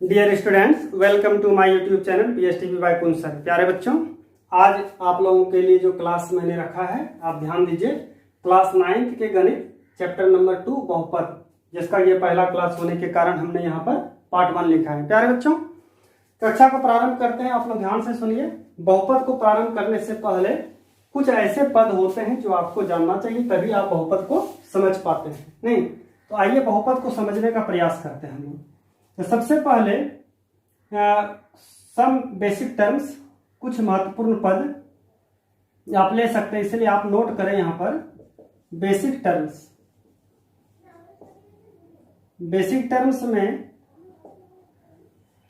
Dear students, welcome to my YouTube channel PSTP by Kunj sir. प्यारे बच्चों, आज आप लोगों के लिए जो क्लास मैंने रखा है, आप ध्यान दीजिए। क्लास 9th के गणित चैप्टर नंबर 2 बहुपद, जिसका ये पहला क्लास होने के कारण हमने यहाँ पर पार्ट 1 लिखा है। प्यारे बच्चों, कक्षा को प्रारंभ करते हैं। आप लोग ध्यान से सुनिए। बहुपद को प्रारंभ करने से पहले कुछ ऐसे पद होते हैं जो आपको जानना चाहिए, तभी आप बहुपद को समझ पाते हैं। नहीं तो आइए बहुपद को समझने का प्रयास करते हैं हम लोग। तो सबसे पहले सम बेसिक टर्म्स, कुछ महत्वपूर्ण पद आप ले सकते हैं, इसलिए आप नोट करें यहां पर बेसिक टर्म्स। बेसिक टर्म्स में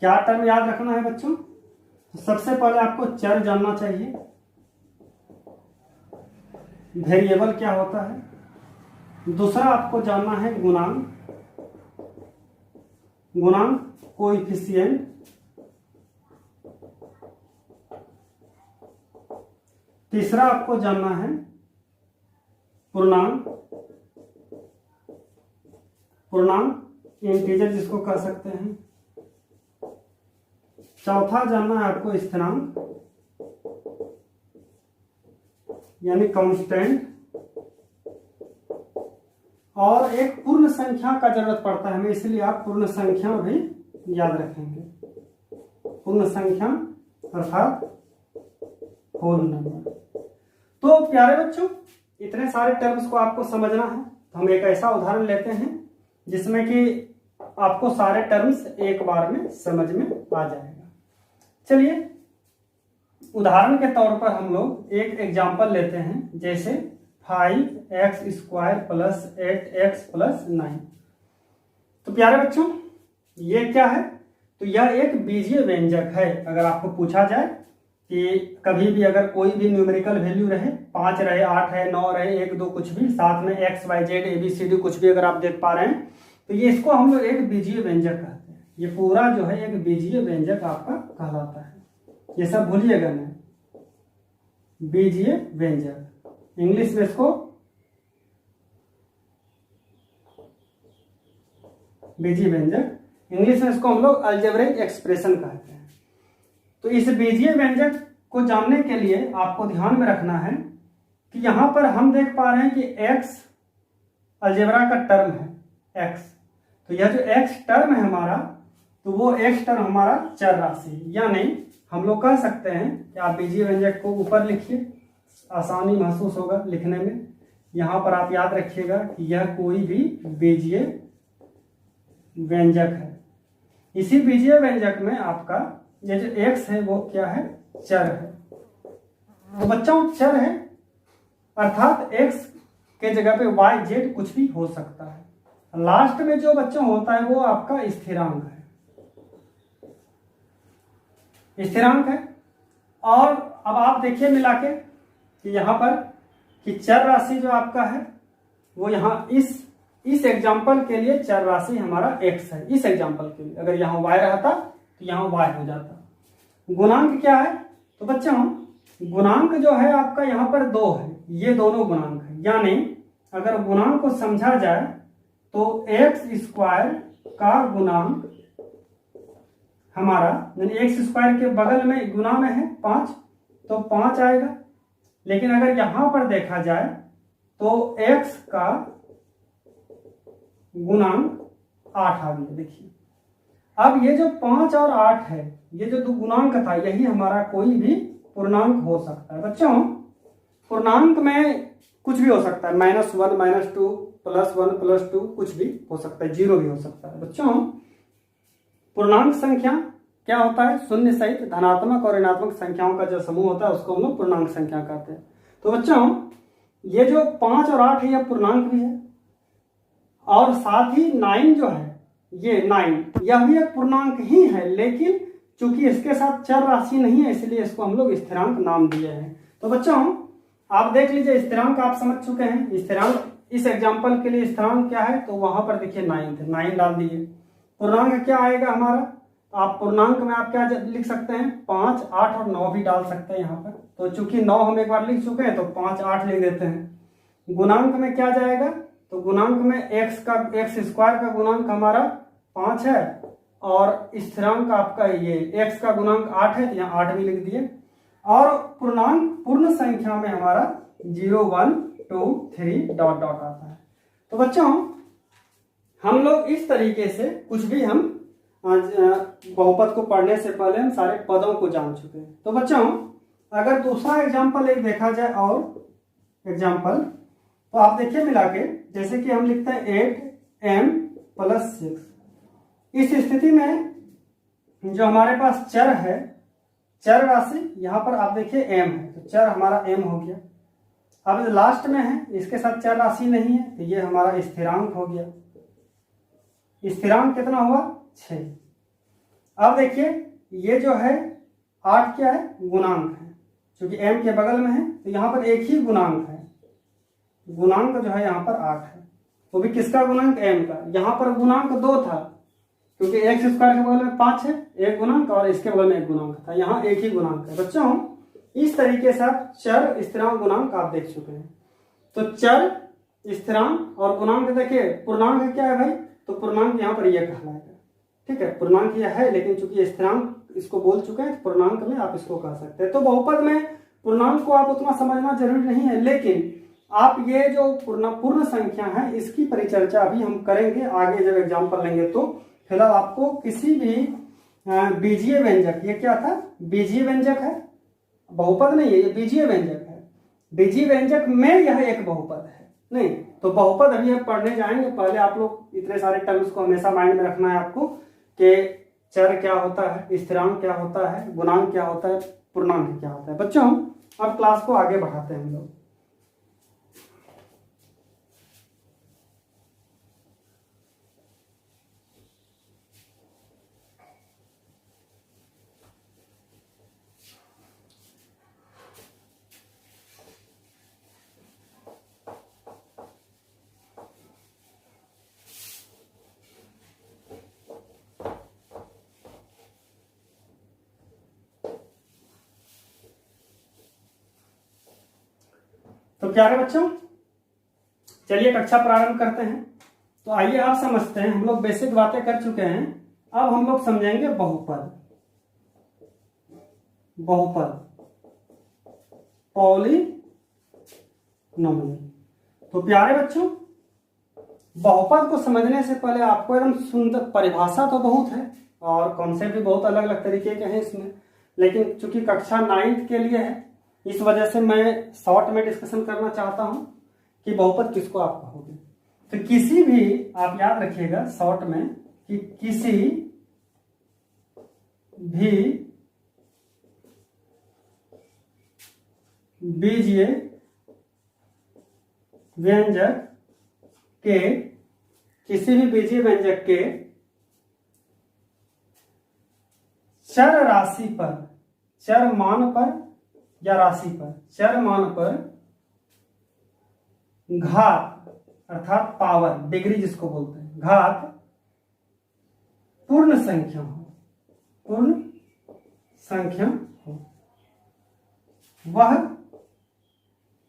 क्या टर्म याद रखना है बच्चों? सबसे पहले आपको चर जानना चाहिए, वेरिएबल क्या होता है। दूसरा आपको जानना है गुणांक, कोएफिशिएंट। तीसरा आपको जानना है पूर्णांक, इंटीजर जिसको कह सकते हैं। चौथा जानना है आपको स्थिरांक यानी कांस्टेंट। और एक पूर्ण संख्या का जरूरत पड़ता है हमें, इसलिए आप पूर्ण संख्या भी याद रखेंगे। पूर्ण संख्या अर्थात होल नंबर। तो प्यारे बच्चों, इतने सारे टर्म्स को आपको समझना है। तो हम एक ऐसा उदाहरण लेते हैं जिसमें कि आपको सारे टर्म्स एक बार में समझ में आ जाएगा। चलिए उदाहरण के तौर पर हम लोग एक एग्जाम्पल लेते हैं, जैसे 5x² + 8x + 9। तो प्यारे बच्चों, ये क्या है? तो यह एक बीजीय व्यंजक है। अगर आपको पूछा जाए कि कभी भी अगर कोई भी न्यूमेरिकल वैल्यू रहे, 5 रहे, 8 है, 9 रहे, 1 2 कुछ भी, साथ में x y z ABCD कुछ भी अगर आप देख पा रहे हैं, तो ये इसको हम लोग एक बीजीय व्यंजक कहते हैं। ये पूरा जो है एक बीजीय व्यंजक आपका कहलाता है। ये सब भूलिएगा नहीं, बीजीय व्यंजक। इंग्लिश में इसको बीजीय व्यंजक, इंग्लिश में इसको हम लोग अलजेब्रिक एक्सप्रेशन कहते हैं। तो इस बीजीय व्यंजक को जानने के लिए आपको ध्यान में रखना है कि यहां पर हम देख पा रहे हैं कि x अलजेब्रा का टर्म है x। तो यह जो x टर्म है हमारा, तो वो x टर्म हमारा चर राशि, यानी हम लोग कह सकते हैं कि आप बीजीय व्यंजक को ऊपर लिखिए, आसानी महसूस होगा लिखने में। यहां पर आप याद रखिएगा कि यह कोई भी बीजीय व्यंजक है। इसी बीजीय व्यंजक में आपका ये जो x है वो क्या है? चर है। तो बच्चों चर है अर्थात x के जगह पे y z कुछ भी हो सकता है। लास्ट में जो बच्चों होता है वो आपका स्थिरांक है। और अब आप देखिए मिला के कि यहाँ पर कि चर राशि जो आपका है वो यहाँ इस एग्जाम्पल के लिए चर राशि हमारा x है। इस एग्जाम्पल के लिए अगर यहाँ y रहता तो यहाँ y हो जाता। गुणांक क्या है? तो बच्चों गुणांक जो है आपका यहाँ पर 2 है, ये दोनों गुणांक है। यानी अगर गुणांक को समझा जाए तो x² का गुणांक हमारा, यानी x² के बगल में गुना में है 5, तो 5 आएगा। लेकिन अगर यहां पर देखा जाए तो x का गुणांक 8 आ गया। देखिए अब ये जो 5 और 8 है, ये जो दो गुणांक था, यही हमारा कोई भी पूर्णांक हो सकता है। बच्चों पूर्णांक में कुछ भी हो सकता है, -1 -2 +1 +2 कुछ भी हो सकता है, 0 भी हो सकता है। बच्चों पूर्णांक संख्या क्या होता है? शून्य सहित धनात्मक और ऋणात्मक संख्याओं का जो समूह होता है उसको हम लोग पूर्णांक संख्या कहते हैं। तो बच्चों ये जो 5 और 8 है यह पूर्णांक भी है, और साथ ही 9 जो है, ये 9 यह भी एक पूर्णांक ही है, लेकिन चूंकि इसके साथ चर राशि नहीं है इसलिए इसको हम लोग स्थिरांक नाम दिए हैं। तो बच्चों आप देख लीजिए, स्थिरांक आप समझ चुके हैं। स्थिरांक इस एग्जाम्पल के लिए स्थिरांक क्या है? तो वहां पर देखिए 9 थे, 9 डाल दिए। पूर्णांक क्या आएगा हमारा? आप पूर्णांक में आप क्या लिख सकते हैं? 5, 8 और 9 भी डाल सकते हैं यहाँ पर। तो चूंकि 9 हम एक बार लिख चुके हैं तो 5, 8 लिख देते हैं। गुणांक में क्या जाएगा? तो गुणांक में x स्क्वायर का गुणांक हमारा 5 है और स्थिरांक आपका ये x का गुणांक 8 है तो यहाँ 8 भी लिख दिए। और पूर्णांक पूर्ण संख्या में हमारा 0 1 2 3 डॉट डॉट आता है। तो बच्चों हम लोग इस तरीके से कुछ भी हम बहुपद को पढ़ने से पहले हम सारे पदों को जान चुके हैं। तो बच्चों अगर दूसरा एग्जाम्पल एक देखा जाए और एग्जाम्पल, तो आप देखिए मिला के, जैसे कि हम लिखते हैं 8m + 6। इस स्थिति में जो हमारे पास चर है, चर राशि यहाँ पर आप देखिए m है, तो चर हमारा m हो गया। अब लास्ट में है, इसके साथ चर राशि नहीं है, तो ये हमारा स्थिरांक हो गया। स्थिरांक कितना हुआ? 6। अब देखिए ये जो है 8 क्या है? गुणांक है, क्योंकि m के बगल में है तो यहाँ पर एक ही गुणांक है। गुणांक जो है यहाँ पर 8 है, वो भी किसका गुणांक? m का। यहाँ पर गुणांक 2 था, क्योंकि x स्क्वायर के बगल में 5 है, एक गुणांक, और इसके बगल में एक गुणांक था। यहाँ एक ही गुणांक है। बच्चों इस तरीके से आप चर, स्थिरांक, गुणांक आप देख चुके हैं। तो चर, स्थिरांक और गुणांक देखिए। पूर्णांक क्या है भाई? तो पूर्णांक यहाँ पर यह कहलाएगा। ठीक है, पूर्णांक यह है, लेकिन चूंकि स्थिरांक इसको बोल चुके हैं, पूर्णांक में आप इसको कह सकते हैं। तो बहुपद में पूर्णांक को आप उतना समझना जरूरी नहीं है, लेकिन आप ये जो पूर्ण संख्या है इसकी परिचर्चा अभी हम करेंगे आगे जब एग्जाम्पल लेंगे। तो फिलहाल आपको किसी भी बीजीय व्यंजक, ये क्या था? बीजीय व्यंजक है, बहुपद नहीं है, ये बीजीय व्यंजक है। बीजीय व्यंजक में यह एक बहुपद है नहीं। तो बहुपद अभी हम पढ़ने जाएंगे। पहले आप लोग इतने सारे टर्म्स को हमेशा माइंड में रखना है आपको, कि चर क्या होता है, स्थिरांक क्या होता है, गुणांक क्या होता है, पूर्णांक क्या होता है। बच्चों अब क्लास को आगे बढ़ाते हैं हम लोग। तो प्यारे बच्चों चलिए कक्षा प्रारंभ करते हैं। तो आइए आप समझते हैं, हम लोग बेसिक बातें कर चुके हैं, अब हम लोग समझेंगे बहुपद। बहुपद, पॉलिनोमियल। तो प्यारे बच्चों बहुपद को समझने से पहले आपको एकदम सुंदर, परिभाषा तो बहुत है और कॉन्सेप्ट भी बहुत अलग अलग तरीके के हैं इसमें, लेकिन चूंकि कक्षा 9th के लिए है, इस वजह से मैं शॉर्ट में डिस्कशन करना चाहता हूं कि बहुपद किसको आप कहोगे। तो किसी भी, आप याद रखिएगा शॉर्ट में, कि किसी भी बीजीय व्यंजक के, किसी भी बीजीय व्यंजक के चर राशि पर, चर मान पर या राशि पर, चर मान पर घात अर्थात पावर, डिग्री जिसको बोलते हैं, घात पूर्ण संख्या हो, पूर्ण संख्या हो, वह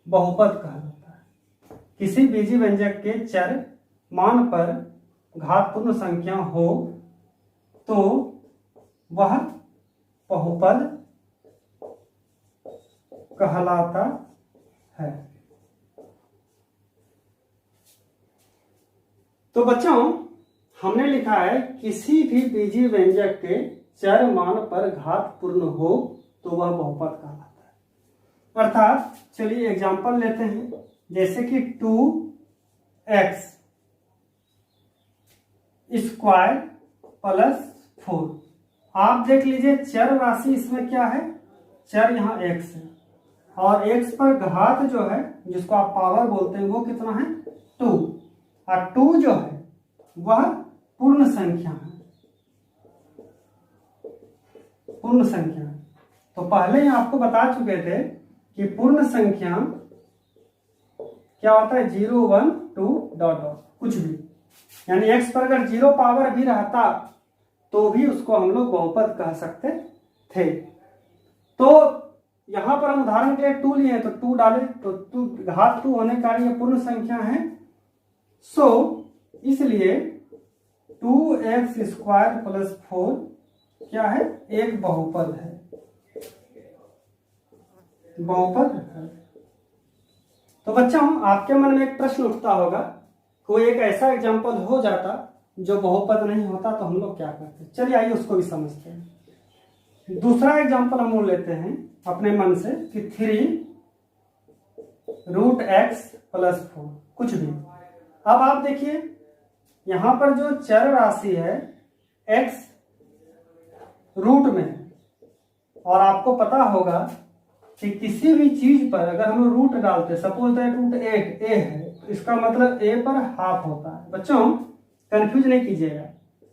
बहुपद कहलाता है। किसी बीजीय व्यंजक के चर मान पर घात पूर्ण संख्या हो तो वह बहुपद कहलाता है। तो बच्चों हमने लिखा है किसी भी बीजीय व्यंजक के चर मान पर घात पूर्ण हो तो वह बहुपद कहलाता है। अर्थात चलिए एग्जांपल लेते हैं, जैसे कि 2x स्क्वायर प्लस 4। आप देख लीजिए चर राशि इसमें क्या है, चर यहाँ x है, और x पर घात जो है जिसको आप पावर बोलते हैं वो कितना है? 2। और 2 जो है वह पूर्ण संख्या है, पूर्ण संख्या है। तो पहले ही आपको बता चुके थे कि पूर्ण संख्या क्या होता है? 0 1 2 डॉट डॉट कुछ भी, यानी x पर अगर 0 पावर भी रहता तो भी उसको हम लोग बहुपद कह सकते थे। तो यहां पर हम उदाहरण के लिए 2 लिए तो 2 डाले, तो 2 घात 2 होने का ये पूर्ण संख्या है। सो इसलिए 2x² प्लस 4 क्या है, एक बहुपद है, बहुपद है। तो बच्चों आपके मन में एक प्रश्न उठता होगा, कोई एक ऐसा एग्जाम्पल हो जाता जो बहुपद नहीं होता तो हम लोग क्या करते। चलिए आइए उसको भी समझते हैं। दूसरा एग्जाम्पल हम लोग लेते हैं अपने मन से कि 3√x प्लस 4 कुछ भी। अब आप देखिए यहां पर जो चर राशि है x रूट में है, और आपको पता होगा कि किसी भी चीज पर अगर हम लोग रूट डालते, सपोज दैट √8 a है, तो इसका मतलब a पर हाफ होता है। बच्चों कंफ्यूज नहीं कीजिएगा,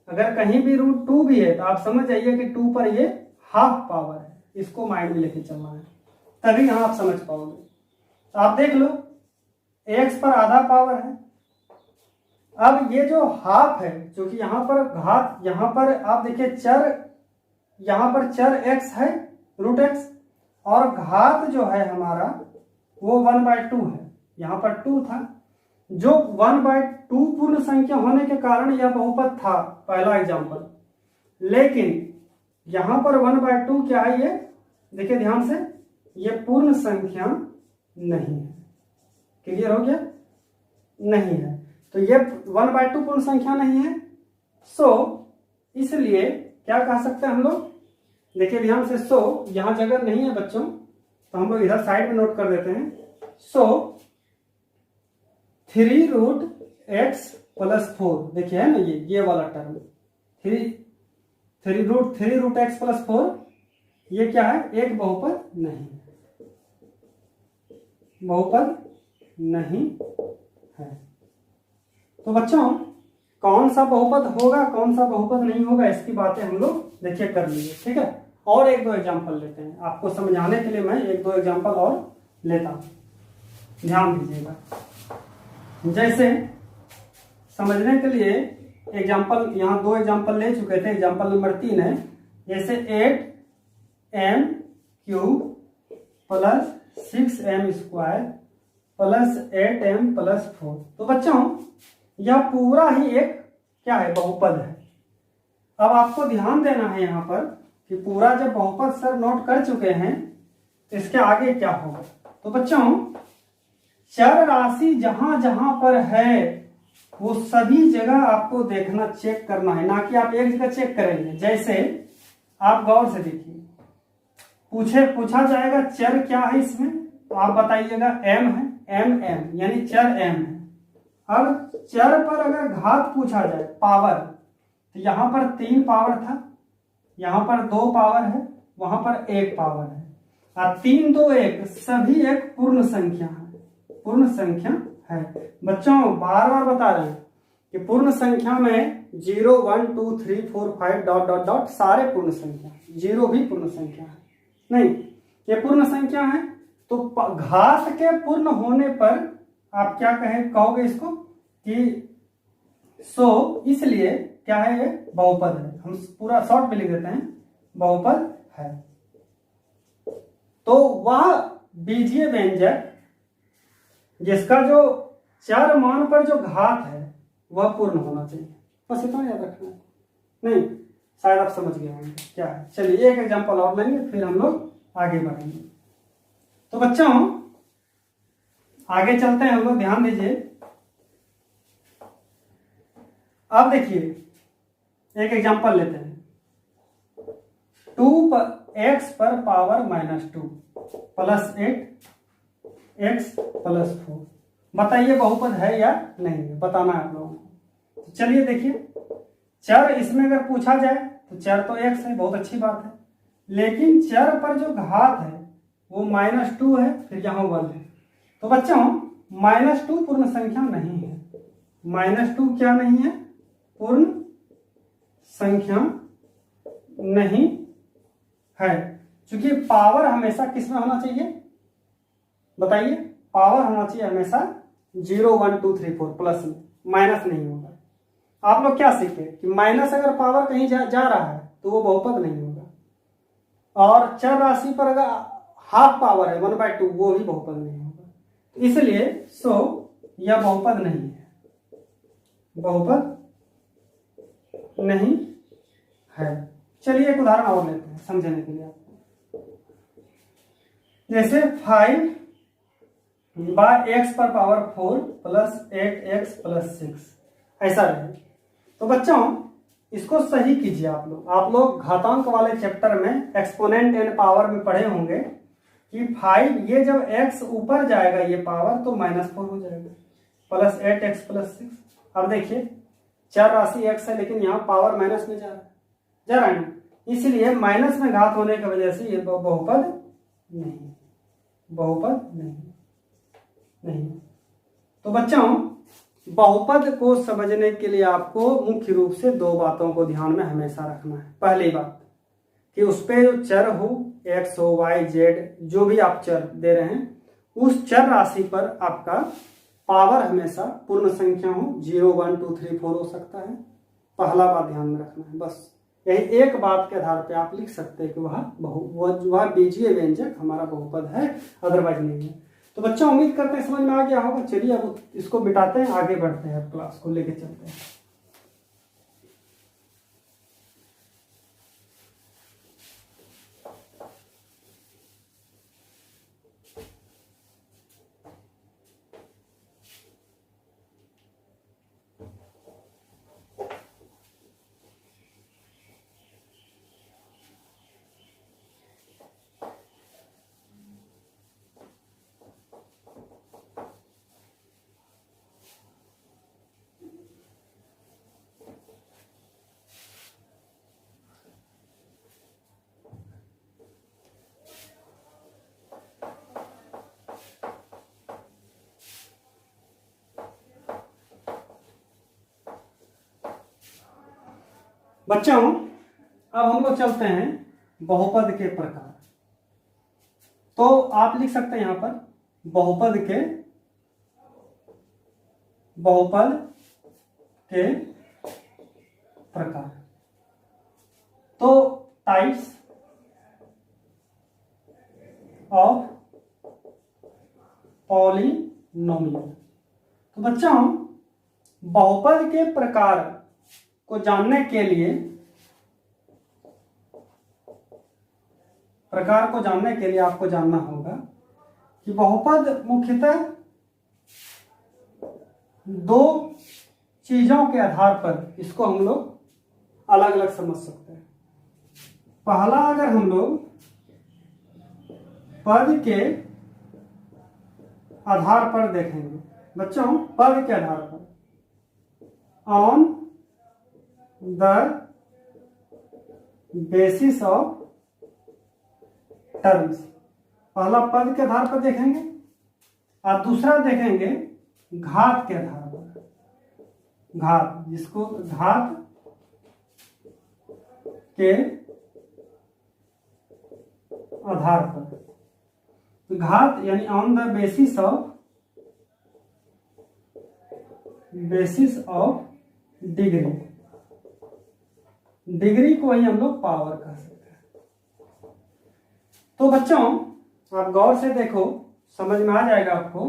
अगर कहीं भी √2 भी है तो आप समझ जाइए कि 2 पर ये हाफ पावर है, इसको माइंड में लेके चलना है, तभी यहां आप समझ पाओगे। तो आप देख लो x पर आधा पावर है। अब ये जो हाफ है, क्योंकि यहाँ पर घात, यहाँ पर आप देखिए चर, यहाँ पर चर x है √x, और घात जो है हमारा वो 1/2 है, यहाँ पर 2 था, जो 1/2 पूर्ण संख्या होने के कारण यह बहुपद था पहला एग्जाम्पल। लेकिन यहां पर 1/2 क्या है, ये देखिए ध्यान से, ये पूर्ण संख्या नहीं है। क्लियर हो गया, नहीं है, तो ये 1/2 पूर्ण संख्या नहीं है। सो इसलिए क्या कह सकते हैं हम लोग, देखिए ध्यान से, सो यहां जगह नहीं है बच्चों, तो हम लोग इधर साइड में नोट कर देते हैं। सो 3√x प्लस 4, देखिए है ना ये वाला टर्म 3√x प्लस 4, ये क्या है, एक बहुपद नहीं है, बहुपद नहीं है। तो बच्चों कौन सा बहुपद होगा, कौन सा बहुपद नहीं होगा, इसकी बातें हम लोग देखिए कर लिए, ठीक है। और एक दो एग्जांपल लेते हैं, आपको समझाने के लिए मैं एक दो एग्जांपल और लेता हूं, ध्यान दीजिएगा। जैसे समझने के लिए एग्जांपल, यहाँ दो एग्जांपल ले चुके थे, एग्जांपल नंबर 3 है, जैसे 8m³ plus 6m² plus 8m plus 4। तो बच्चों यह पूरा ही एक क्या है, बहुपद है। अब आपको ध्यान देना है यहाँ पर कि पूरा जब बहुपद सर नोट कर चुके हैं, इसके आगे क्या होगा। तो बच्चों चर राशि जहां जहां पर है वो सभी जगह आपको देखना, चेक करना है, ना कि आप एक जगह चेक करेंगे। जैसे आप गौर से देखिए, पूछा जाएगा चर क्या है इसमें, तो आप बताइएगा m है, m यानी चर m है। अब चर पर अगर घात पूछा जाए, पावर, तो यहां पर 3 पावर था, यहां पर 2 पावर है, वहां पर 1 पावर है, और 3 2 1 सभी एक पूर्ण संख्या है, पूर्ण संख्या है। बच्चों बार बार बता रहे हैं कि पूर्ण संख्या में 0 1 2 3 4 5 डॉट डॉट डॉट सारे पूर्ण संख्या, 0 भी पूर्ण संख्या है, नहीं ये पूर्ण संख्या है। तो घात के पूर्ण होने पर आप क्या कहोगे इसको कि सो, इसलिए क्या है, ये बहुपद है। हम पूरा शॉर्ट में लिख देते हैं, बहुपद है। तो वह बीजीय व्यंजक जिसका जो चर मान पर जो घात है वह पूर्ण होना चाहिए, बस इतना याद रखना है। नहीं शायद आप समझ गए होंगे क्या है। चलिए एक एग्जांपल और लेंगे, फिर हम लोग आगे बढ़ेंगे। तो बच्चों आगे चलते हैं हम लोग, ध्यान दीजिए। अब देखिए एक एग्जांपल लेते हैं, 2x पर पावर -2 प्लस 8x प्लस 4। बताइए बहुपद है या नहीं है, बताना है आप लोगों को। तो चलिए देखिए, चर इसमें अगर पूछा जाए तो चर तो x है, बहुत अच्छी बात है, लेकिन चर पर जो घात है वो -2 है, फिर यहाँ 1 है। तो बच्चों -2 पूर्ण संख्या नहीं है, -2 क्या नहीं है, पूर्ण संख्या नहीं है। क्योंकि पावर हमेशा किसमें होना चाहिए, बताइए, पावर होना चाहिए हमेशा 0 1 2 3 4 प्लस में, माइनस नहीं होगा। आप लोग क्या सीखे कि माइनस अगर पावर कहीं जा रहा है तो वो बहुपद नहीं होगा, और चर राशि पर अगर हाफ पावर है 1/2 वो भी बहुपद नहीं होगा। इसलिए सो यह बहुपद नहीं है, बहुपद नहीं है। चलिए एक उदाहरण और लेते हैं समझने के लिए आपको। जैसे 5/x⁴ प्लस 8x प्लस 6 ऐसा रहे। तो बच्चों इसको सही कीजिए। आप लोग घातांक वाले चैप्टर में एक्सपोनेंट एंड पावर में पढ़े होंगे कि 5 ये जब x ऊपर जाएगा ये पावर तो -4 हो जाएगा, प्लस 8x प्लस 6। अब देखिए चर राशि x है लेकिन यहाँ पावर माइनस में जा रहा है ना, इसलिए माइनस में घात होने की वजह से ये बहुपद नहीं। तो बच्चों बहुपद को समझने के लिए आपको मुख्य रूप से दो बातों को ध्यान में हमेशा रखना है। पहली बात कि उस पे जो चर हो x हो y z जो भी आप चर दे रहे हैं उस चर राशि पर आपका पावर हमेशा पूर्ण संख्या हो, 0 1 2 3 4 हो सकता है। पहला बात ध्यान में रखना है। बस यही एक बात के आधार पे आप लिख सकते हैं कि वह बीजीय व्यंजक हमारा बहुपद है, अदरवाइज नहीं है। तो बच्चों उम्मीद करते हैं समझ में आ गया होगा। चलिए अब इसको बिठाते हैं, आगे बढ़ते हैं, क्लास को लेके चलते हैं। बच्चों अब हम लोग चलते हैं बहुपद के प्रकार। तो आप लिख सकते हैं यहां पर बहुपद के प्रकार। तो टाइप्स ऑफ पॉलिनोमियल। तो बच्चों बहुपद के प्रकार को जानने के लिए आपको जानना होगा कि बहुपद मुख्यतः दो चीजों के आधार पर इसको हम लोग अलग अलग समझ सकते हैं। पहला, अगर हम लोग पद के आधार पर देखेंगे बच्चों, पद के आधार पर on the basis of terms, पहला पद के आधार पर देखेंगे और दूसरा देखेंगे घात के आधार पर। घात, जिसको घात के आधार पर, घात यानी on the basis of degree. Degree को ही हम लोग पावर कह सकते हैं। तो बच्चों आप गौर से देखो, समझ में आ जाएगा आपको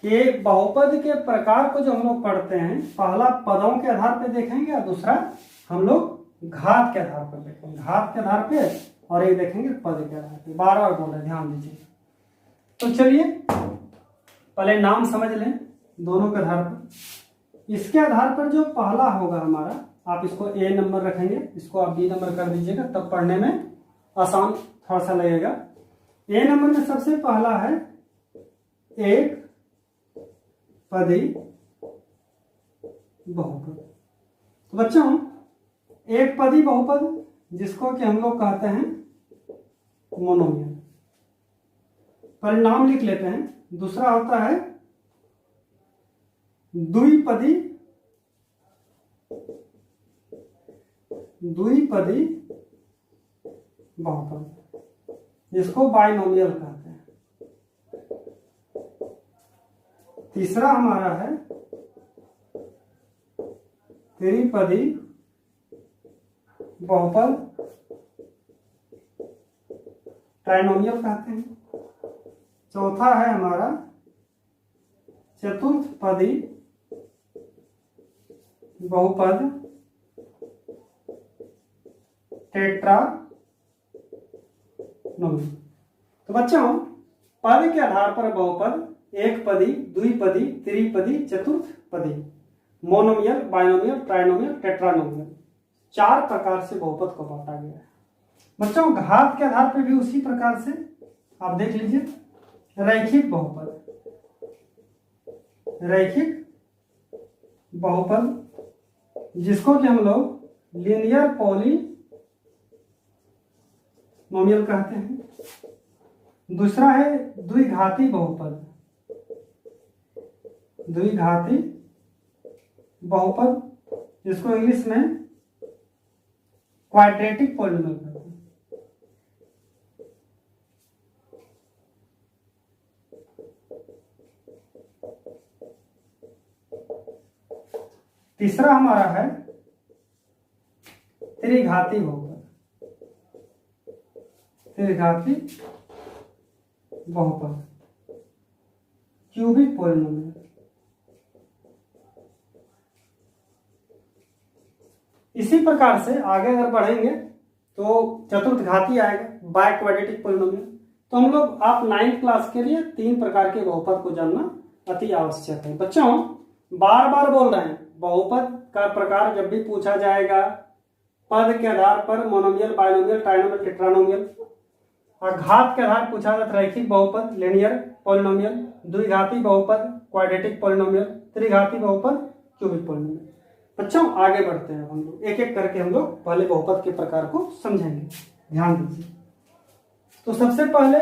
कि बहुपद के प्रकार को जो हम लोग पढ़ते हैं, पहला पदों के आधार पर देखेंगे और दूसरा हम लोग घात के आधार पर देखेंगे। घात के आधार पे और एक देखेंगे पद के आधार पे। बार बार बोल रहे, ध्यान दीजिए। तो चलिए पहले नाम समझ लें दोनों के आधार पर। इसके आधार पर जो पहला होगा हमारा, आप इसको ए नंबर रखेंगे, इसको आप बी नंबर कर दीजिएगा, तब पढ़ने में आसान थोड़ा सा लगेगा। ए नंबर में सबसे पहला है एक पदी बहुपद। तो बच्चों एक पदी बहुपद जिसको कि हम लोग कहते हैं मोनोमियल, परिणाम लिख लेते हैं। दूसरा होता है द्विपदी बहुपद, जिसको बाइनोमियल कहते हैं। तीसरा हमारा है त्रिपदी बहुपद, ट्राइनोमियल कहते हैं। चौथा है हमारा चतुर्थपदी बहुपद, टेट्रानोमियल। तो बच्चों पद के आधार पर बहुपद एक पदी, द्विपदी, त्रिपदी, चतुर्थपदी, मोनोमियल, बाइनोमियल, ट्राइनोमियल, टेट्रानोमियल, 4 प्रकार से बहुपद को बांटा गया है। बच्चों घात के आधार पर भी उसी प्रकार से आप देख लीजिए, रैखिक बहुपद, रैखिक बहुपद जिसको कि हम लोग लीनियर पॉलीनोमियल कहते हैं। दूसरा है द्विघाती बहुपद, द्विघाती बहुपद जिसको इंग्लिश में क्वाड्रेटिक पॉलिनोमियल कहते हैं। तीसरा हमारा है त्रिघाती बहुपद, त्रिघाती बहुपद, क्यूबिक पॉलिनोमियल। इसी प्रकार से आगे अगर बढ़ेंगे तो चतुर्थघाती आएगा, बाय क्वाड्रेटिक पॉलिनोमियल। तो हम लोग आप 9th क्लास के लिए 3 प्रकार के बहुपद को जानना अति आवश्यक है। बच्चों बार बार बोल रहे हैं, बहुपद का प्रकार जब भी पूछा जाएगा पद के आधार पर मोनोमियल, बाइनोमियल, ट्राइनोमियल, टेट्रानोमियल, और घात के आधार पूछा जाता है रैखिक बहुपद, लीनियर पॉलिनोमियल, द्विघाती बहुपद, क्वाड्रेटिक पॉलिनोमियल, त्रिघाती बहुपद, क्यूबिक पॉलिनोमियल। बच्चों आगे बढ़ते हैं, हम लोग एक एक करके हम लोग पहले बहुपद के प्रकार को समझेंगे, ध्यान दीजिए। तो सबसे पहले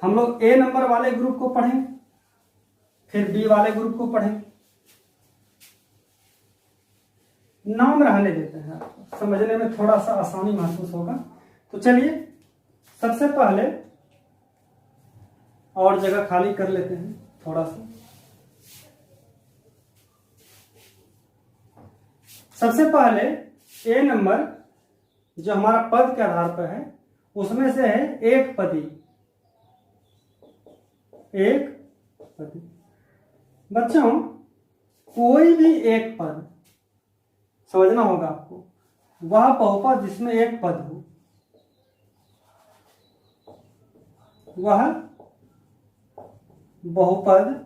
हम लोग ए नंबर वाले ग्रुप को पढ़ें, फिर बी वाले ग्रुप को पढ़ें। नाम रहने देते हैं, समझने में थोड़ा सा आसानी महसूस होगा। तो चलिए सबसे पहले और जगह खाली कर लेते हैं थोड़ा सा। सबसे पहले ए नंबर जो हमारा पद के आधार पर है उसमें से है एक पदी, एक पदी। बच्चों कोई भी एक पद समझना होगा आपको, वह बहुपद जिसमें एक पद हो वह बहुपद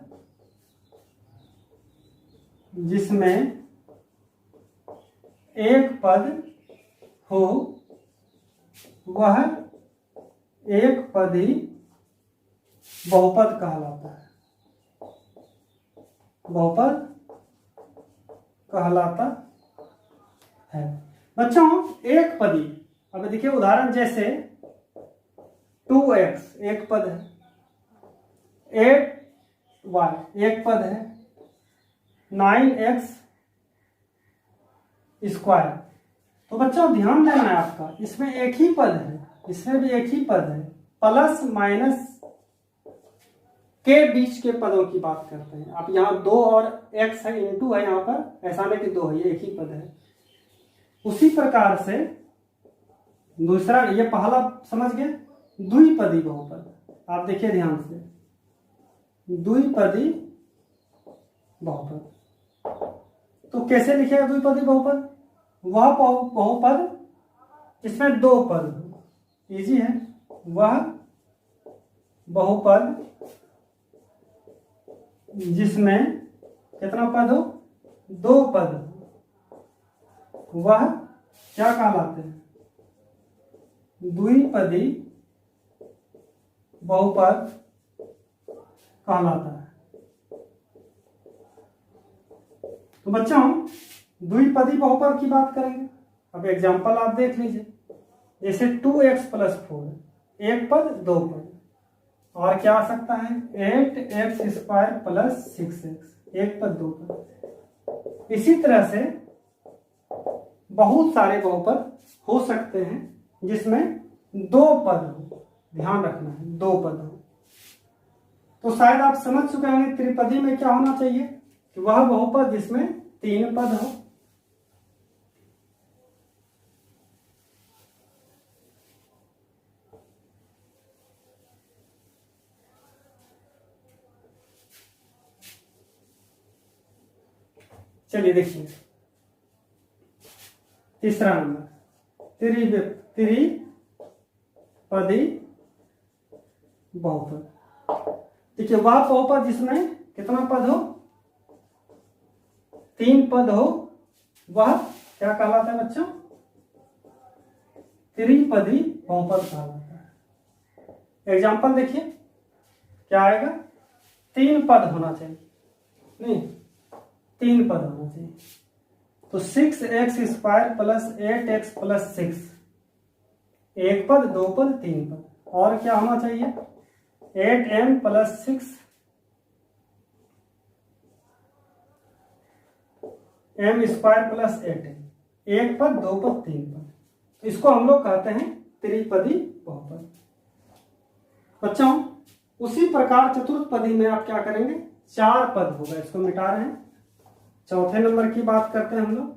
जिसमें एक पद हो वह एक पदी बहुपद कहलाता है, बहुपद कहलाता है। बच्चों एक पदी, अब देखिए उदाहरण जैसे 2x एक पद है, 8y एक पद है, 9x स्क्वायर। तो बच्चों ध्यान देना है आपका, इसमें एक ही पद है, इसमें भी एक ही पद है, प्लस माइनस के बीच के पदों की बात करते हैं। आप यहाँ 2 और x है, इंटू है, यहाँ पर ऐसा नहीं कि 2 है, ये एक ही पद है। उसी प्रकार से दूसरा, ये पहला समझ गए, द्विपदी बहुपद। आप देखिए ध्यान से, द्विपदी बहुपद तो कैसे लिखेगा द्विपदी बहुपद? वह बहुपद जिसमें 2 पद हो, इजी है, वह बहुपद जिसमें कितना पद हो? 2 पद हो, वह क्या कहलाते हैं? द्विपदी बहुपद कहलाता है। तो बच्चों द्विपदी बहुपद की बात करेंगे। अब एग्जांपल आप देख लीजिए, जैसे 2x + 4 एक पद 2 पद, और क्या आ सकता है 8x² + 6x एक पद 2 पद। इसी तरह से बहुत सारे बहुपद हो सकते हैं जिसमें 2 पद हो, ध्यान रखना है 2 पद हो। तो शायद आप समझ चुके होंगे त्रिपदी में क्या होना चाहिए, कि वह बहुपद जिसमें 3 पद हो। चलिए देखिए तीसरा नंबर, त्रिपदी बहुपद। देखिए वह बहुपद जिसमें कितना पद हो, 3 पद हो, वह क्या कहलाता है बच्चों, त्रिपदी बहुपद कहलाता है। एग्जाम्पल देखिए क्या आएगा, 3 पद होना चाहिए, नहीं 3 पद होना चाहिए। तो 6x² प्लस 8x प्लस 6, 1 पद, 2 पद, 3 पद। और क्या होना चाहिए, 8m plus 6m² plus 8m, 1 पद, 2 पद, 3 पद। तो इसको हम लोग कहते हैं त्रिपदी बहुपद। बच्चों उसी प्रकार चतुर्थ पदी में आप क्या करेंगे, 4 पद होगा, इसको मिटा रहे हैं। चौथे नंबर की बात करते हैं हम लोग,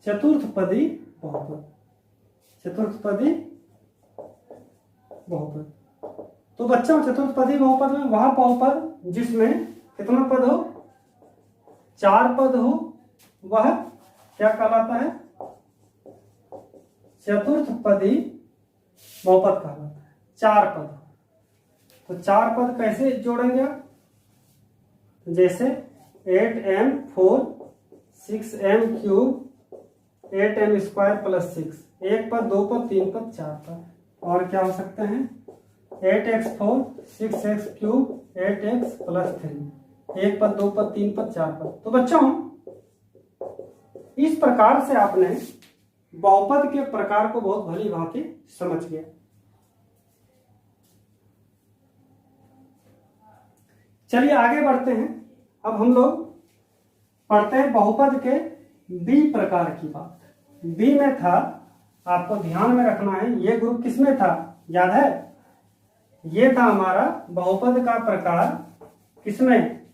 चतुर्थपदी बहुपद। चतुर्थपदी बहुपद, तो बच्चों चतुर्थपदी बहुपद में वह बहुपद जिसमें कितना पद हो, 4 पद हो, वह क्या कहलाता है, चतुर्थपदी बहुपद कहलाता है। 4 पद, तो 4 पद कैसे जोड़ेंगे आप, जैसे 8m4 6m³ 8m² प्लस 6, 1 पद, 2 पद, 3 पद, 4 पद। और क्या हो सकते हैं, 8x4 6x³ 8x प्लस 3, 1 पद, 2 पद, 3 पद, 4 पद। तो बच्चों इस प्रकार से आपने बहुपद के प्रकार को बहुत भली भांति समझ गया। चलिए आगे बढ़ते हैं। अब हम लोग पढ़ते हैं बहुपद के बी प्रकार की बात। बी में था, आपको ध्यान में रखना है, ये ग्रुप किसमें था, याद है, ये था हमारा बहुपद का प्रकार किसमें,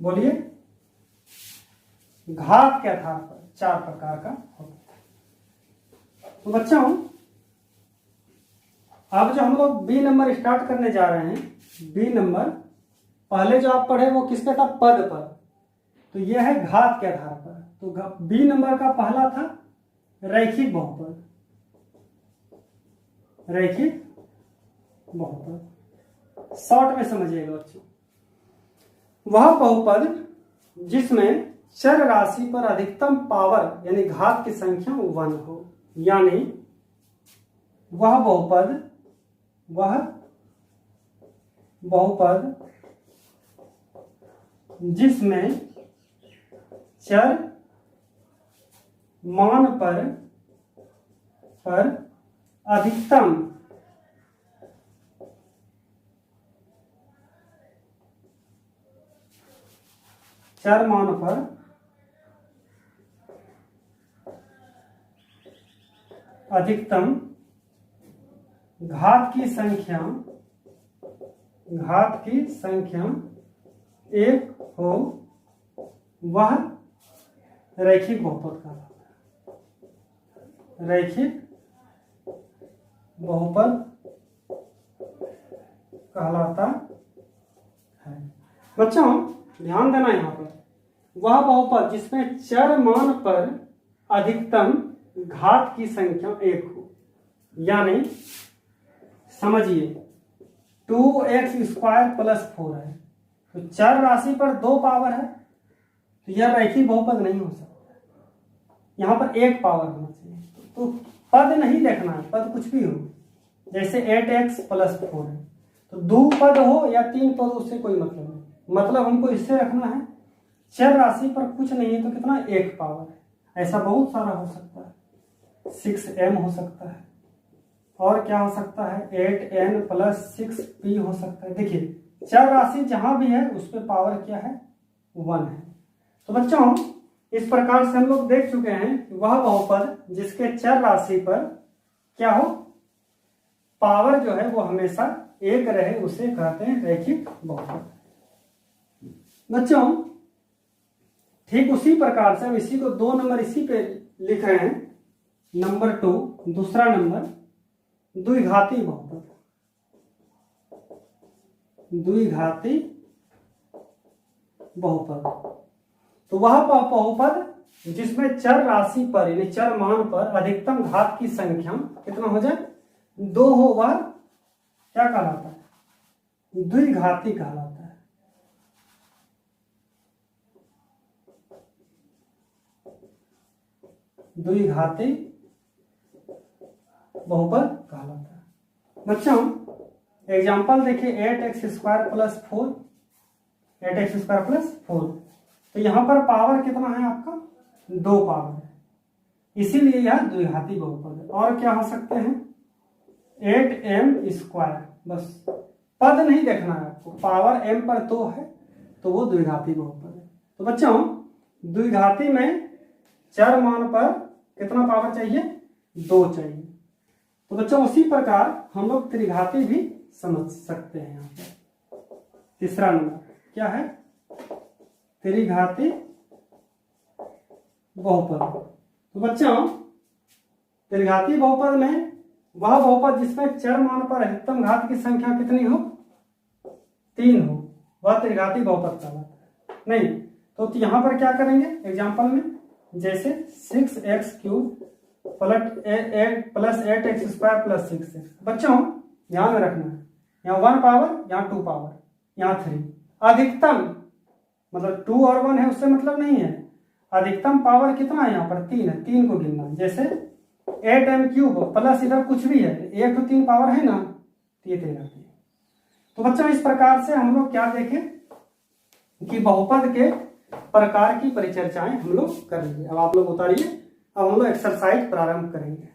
बोलिए, घात के आधार पर 4 प्रकार का होता है। तो बच्चों अब जो हम लोग बी नंबर स्टार्ट करने जा रहे हैं, बी नंबर पहले जो आप पढ़े वो किस पे था, पद पर, तो यह है घात के आधार पर। तो बी नंबर का पहला था रैखिक बहुपद। रैखिक बहुपद शॉर्ट में समझिएगा बच्चों, वह बहुपद जिसमें चर राशि पर अधिकतम पावर यानी घात की संख्या 1 हो, यानी वह बहुपद जिसमें चर मान पर अधिकतम चर मान पर अधिकतम घात की संख्या 1 हो, वह रैखिक बहुपद कहलाता है। रैखिक बहुपद कहलाता है। बच्चों ध्यान देना, यहाँ पर वह बहुपद जिसमें चर मान पर अधिकतम घात की संख्या 1 हो, यानी समझिए 2x² प्लस 4 है, तो चर राशि पर 2 पावर है, तो यह रैखिक बहुपद नहीं हो सकता। यहाँ पर 1 पावर होना चाहिए। तो पद नहीं देखना है, पद कुछ भी हो, जैसे 8x प्लस 4 है, तो 2 पद हो या 3 पद, उससे कोई मतलब नहीं। मतलब हमको इससे रखना है चर राशि पर कुछ नहीं है, तो कितना, 1 पावर है। ऐसा बहुत सारा हो सकता है, 6m हो सकता है, और क्या हो सकता है, 8n प्लस 6p हो सकता है। देखिए चर राशि जहां भी है उस पर पावर क्या है, 1 है। तो बच्चों इस प्रकार से हम लोग देख चुके हैं कि वह बहुपद जिसके चर राशि पर क्या हो, पावर जो है वो हमेशा 1 रहे, उसे कहते हैं रैखिक बहुपद। बच्चों ठीक उसी प्रकार से हम इसी को 2 नंबर इसी पे लिख रहे हैं, नंबर 2, दूसरा नंबर द्विघाती बहुपद। द्विघाती बहुपद तो वह बहुपद जिसमें चर राशि पर यानी चर मान पर अधिकतम घात की संख्या कितना हो जाए 2 हो, वह क्या कहलाता है द्विघाती कहलाता है। द्विघाती बहुपद कहलाता है। बच्चों एग्जाम्पल देखिए 8x² + 4, 8x² + 4, तो यहां पर पावर कितना है आपका 2 पावर है, इसीलिए यह द्विघाती बहुपद है। और क्या हो सकते हैं 8m², बस पद नहीं देखना है आपको, पावर m पर 2 है तो वो द्विघाती बहुपद है। तो बच्चों द्विघाती में चर मान पर कितना पावर चाहिए 2 चाहिए। तो बच्चों उसी प्रकार हम लोग त्रिघाती भी समझ सकते हैं। यहाँ पर तीसरा नंबर क्या है त्रिघाती बहुपद। तो बच्चों त्रिघाती बहुपद में वह बहुपद जिसमें चर मान पर अधिकतम घात की संख्या कितनी हो 3 हो, वह त्रिघाती बहुपद कहलाता है। नहीं तो यहां पर क्या करेंगे एग्जांपल में, जैसे 6x³ + 8x² + 6x। बच्चों ध्यान में रखना है यहाँ 1 पावर, यहाँ 2 पावर, यहाँ 3, अधिकतम मतलब 2 और 1 है उससे मतलब नहीं है, अधिकतम पावर कितना है यहाँ पर 3 है, 3 को गिनना। जैसे 8m³ प्लस इधर कुछ भी है 1 तो 3 पावर है ना, तो ये 13 है। तो बच्चों इस प्रकार से हम लोग क्या देखें कि बहुपद के प्रकार की परिचर्चाएं हम लोग कर लिए। अब आप लोग उतारिए, अब हम लोग एक्सरसाइज प्रारंभ करेंगे।